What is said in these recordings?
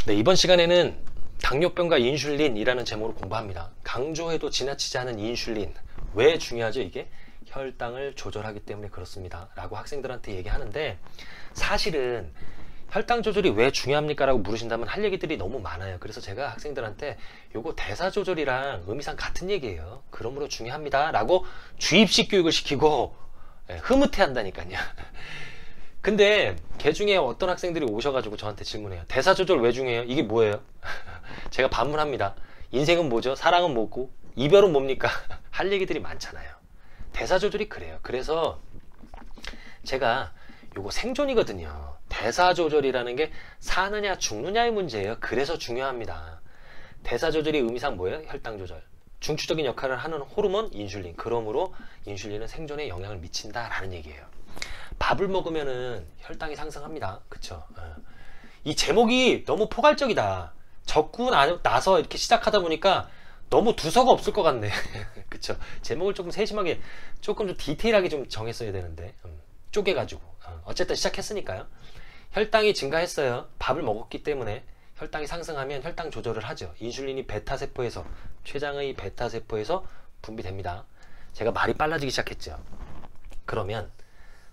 네, 이번 시간에는 당뇨병과 인슐린이라는 제목으로 공부합니다. 강조해도 지나치지 않은 인슐린. 왜 중요하죠? 이게 혈당을 조절하기 때문에 그렇습니다 라고 학생들한테 얘기하는데, 사실은 혈당 조절이 왜 중요합니까? 라고 물으신다면 할 얘기들이 너무 많아요. 그래서 제가 학생들한테 요거 대사 조절이랑 의미상 같은 얘기예요. 그러므로 중요합니다 라고 주입식 교육을 시키고 흐뭇해 한다니까요. 근데 걔 중에 어떤 학생들이 오셔가지고 저한테 질문해요. 대사 조절 왜 중요해요? 이게 뭐예요? 제가 반문합니다. 인생은 뭐죠? 사랑은 뭐고? 이별은 뭡니까? 할 얘기들이 많잖아요. 대사 조절이 그래요. 그래서 제가 요거 생존이거든요. 대사 조절이라는 게 사느냐 죽느냐의 문제예요. 그래서 중요합니다. 대사 조절이 의미상 뭐예요? 혈당 조절. 중추적인 역할을 하는 호르몬 인슐린. 그러므로 인슐린은 생존에 영향을 미친다라는 얘기예요. 밥을 먹으면은 혈당이 상승합니다. 그쵸? 이 제목이 너무 포괄적이다. 적고 나서 이렇게 시작하다 보니까 너무 두서가 없을 것 같네. 그쵸? 제목을 조금 세심하게, 조금 좀 디테일하게 좀 정했어야 되는데, 쪼개가지고. 어쨌든 시작했으니까요. 혈당이 증가했어요. 밥을 먹었기 때문에 혈당이 상승하면 혈당 조절을 하죠. 인슐린이 베타세포에서, 췌장의 베타세포에서 분비됩니다. 제가 말이 빨라지기 시작했죠. 그러면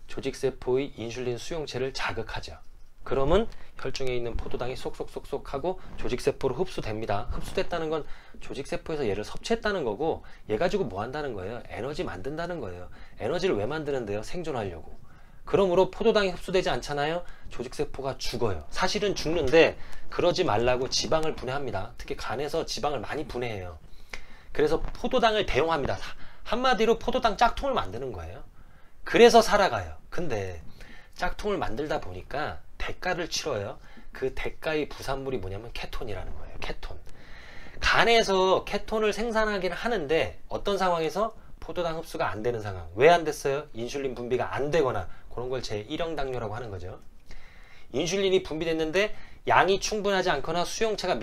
조직세포의 인슐린 수용체를 자극하죠. 그러면 혈중에 있는 포도당이 쏙쏙쏙쏙 하고 조직세포로 흡수됩니다. 흡수됐다는 건 조직세포에서 얘를 섭취했다는 거고, 얘 가지고 뭐 한다는 거예요? 에너지 만든다는 거예요. 에너지를 왜 만드는데요? 생존하려고. 그러므로 포도당이 흡수되지 않잖아요? 조직세포가 죽어요. 사실은 죽는데 그러지 말라고 지방을 분해합니다. 특히 간에서 지방을 많이 분해해요. 그래서 포도당을 대용합니다. 한마디로 포도당 짝퉁을 만드는 거예요. 그래서 살아가요. 근데 짝퉁을 만들다 보니까 대가를 치러요. 그 대가의 부산물이 뭐냐면 케톤이라는 거예요. 케톤. 간에서 케톤을 생산하긴 하는데 어떤 상황에서? 포도당 흡수가 안 되는 상황. 왜 안 됐어요? 인슐린 분비가 안 되거나, 그런 걸 제1형 당뇨라고 하는 거죠. 인슐린이 분비됐는데 양이 충분하지 않거나 수용체가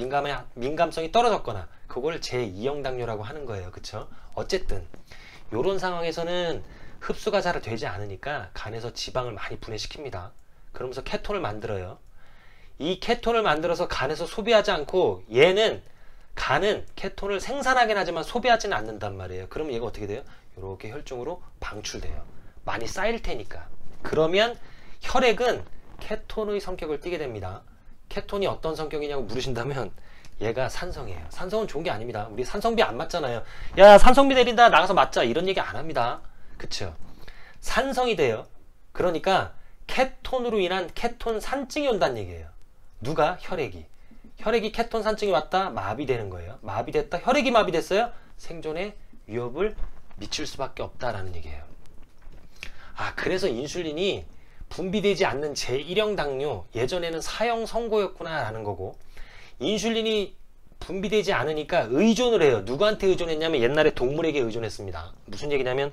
민감성이 떨어졌거나, 그걸 제2형 당뇨라고 하는 거예요. 그쵸? 어쨌든 요런 상황에서는 흡수가 잘 되지 않으니까 간에서 지방을 많이 분해시킵니다. 그러면서 케톤을 만들어요. 이 케톤을 만들어서 간에서 소비하지 않고, 간은 케톤을 생산하긴 하지만 소비하지는 않는단 말이에요. 그러면 얘가 어떻게 돼요? 이렇게 혈중으로 방출돼요. 많이 쌓일 테니까. 그러면 혈액은 케톤의 성격을 띠게 됩니다. 케톤이 어떤 성격이냐고 물으신다면 얘가 산성이에요. 산성은 좋은 게 아닙니다. 우리 산성비 안 맞잖아요. 야, 산성비 내린다, 나가서 맞자, 이런 얘기 안 합니다. 그쵸? 산성이 돼요. 그러니까 케톤으로 인한 케톤 산증이 온다는 얘기예요. 누가? 혈액이 케톤 산증이 왔다, 마비되는 거예요. 마비됐다, 혈액이 마비됐어요, 생존에 위협을 미칠 수밖에 없다라는 얘기예요. 그래서 인슐린이 분비되지 않는 제1형 당뇨, 예전에는 사형 선고였구나 라는 거고, 인슐린이 분비되지 않으니까 의존을 해요. 누구한테 의존했냐면 옛날에 동물에게 의존했습니다. 무슨 얘기냐면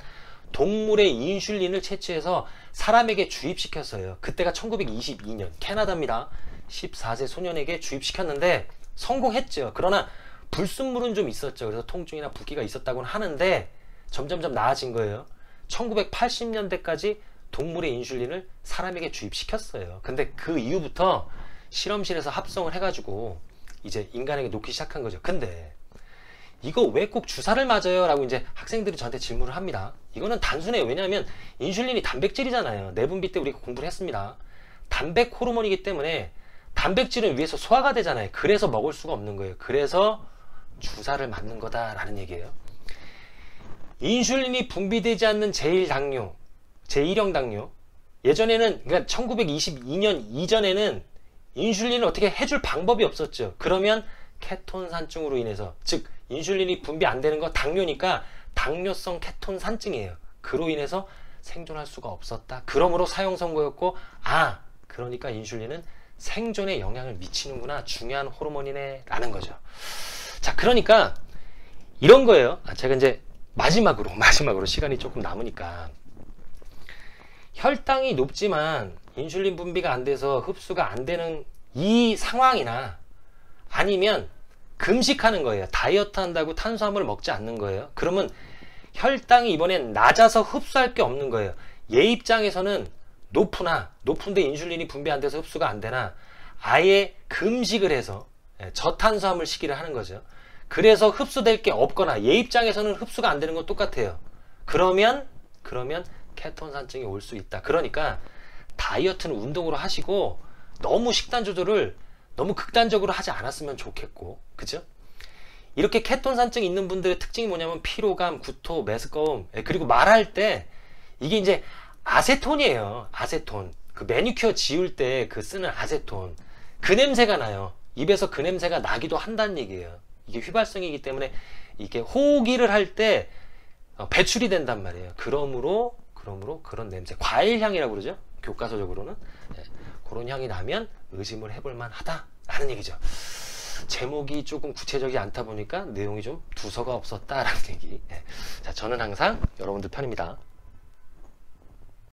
동물의 인슐린을 채취해서 사람에게 주입시켰어요. 그때가 1922년 캐나다입니다. 14세 소년에게 주입시켰는데 성공했죠. 그러나 불순물은 좀 있었죠. 그래서 통증이나 붓기가 있었다고는 하는데 점점점 나아진 거예요. 1980년대까지 동물의 인슐린을 사람에게 주입시켰어요. 근데 그 이후부터 실험실에서 합성을 해가지고 이제 인간에게 놓기 시작한 거죠. 근데 이거 왜 꼭 주사를 맞아요? 라고 이제 학생들이 저한테 질문을 합니다. 이거는 단순해요. 왜냐하면 인슐린이 단백질이잖아요. 내분비 때 우리가 공부를 했습니다. 단백 호르몬이기 때문에 단백질은 위에서 소화가 되잖아요. 그래서 먹을 수가 없는 거예요. 그래서 주사를 맞는 거다라는 얘기예요. 인슐린이 분비되지 않는 제1당뇨, 제1형 당뇨. 예전에는, 그러니까 1922년 이전에는 인슐린을 어떻게 해줄 방법이 없었죠. 그러면 케톤 산증으로 인해서, 즉 인슐린이 분비 안 되는 거 당뇨니까 당뇨성 케톤 산증이에요. 그로 인해서 생존할 수가 없었다. 그러므로 사형 선고였고, 그러니까 인슐린은 생존에 영향을 미치는구나, 중요한 호르몬이네 라는 거죠. 자, 그러니까 이런 거예요. 제가 이제 마지막으로 시간이 조금 남으니까, 혈당이 높지만 인슐린 분비가 안 돼서 흡수가 안 되는 이 상황이나, 아니면 금식하는 거예요. 다이어트 한다고 탄수화물을 먹지 않는 거예요. 그러면 혈당이 이번엔 낮아서 흡수할 게 없는 거예요. 얘 입장에서는 높은데 인슐린이 분비 안 돼서 흡수가 안 되나, 아예 금식을 해서 저탄수화물 식이를 하는 거죠. 그래서 흡수될 게 없거나 얘 입장에서는 흡수가 안 되는 건 똑같아요. 그러면 케톤산증이 올 수 있다. 그러니까 다이어트는 운동으로 하시고 너무 식단 조절을 너무 극단적으로 하지 않았으면 좋겠고, 그죠? 이렇게 케톤산증 있는 분들의 특징이 뭐냐면 피로감, 구토, 메스꺼움, 그리고 말할 때 이게 이제 아세톤이에요. 아세톤. 그 매니큐어 지울 때 그 쓰는 아세톤. 그 냄새가 나요. 입에서 그 냄새가 나기도 한다는 얘기예요. 이게 휘발성이기 때문에 이게 호기를 할 때 배출이 된단 말이에요. 그러므로 그런 냄새, 과일 향이라고 그러죠. 교과서적으로는 그런 향이 나면 의심을 해볼 만하다라는 얘기죠. 제목이 조금 구체적이지 않다 보니까 내용이 좀 두서가 없었다라는 얘기. 자, 저는 항상 여러분들 편입니다.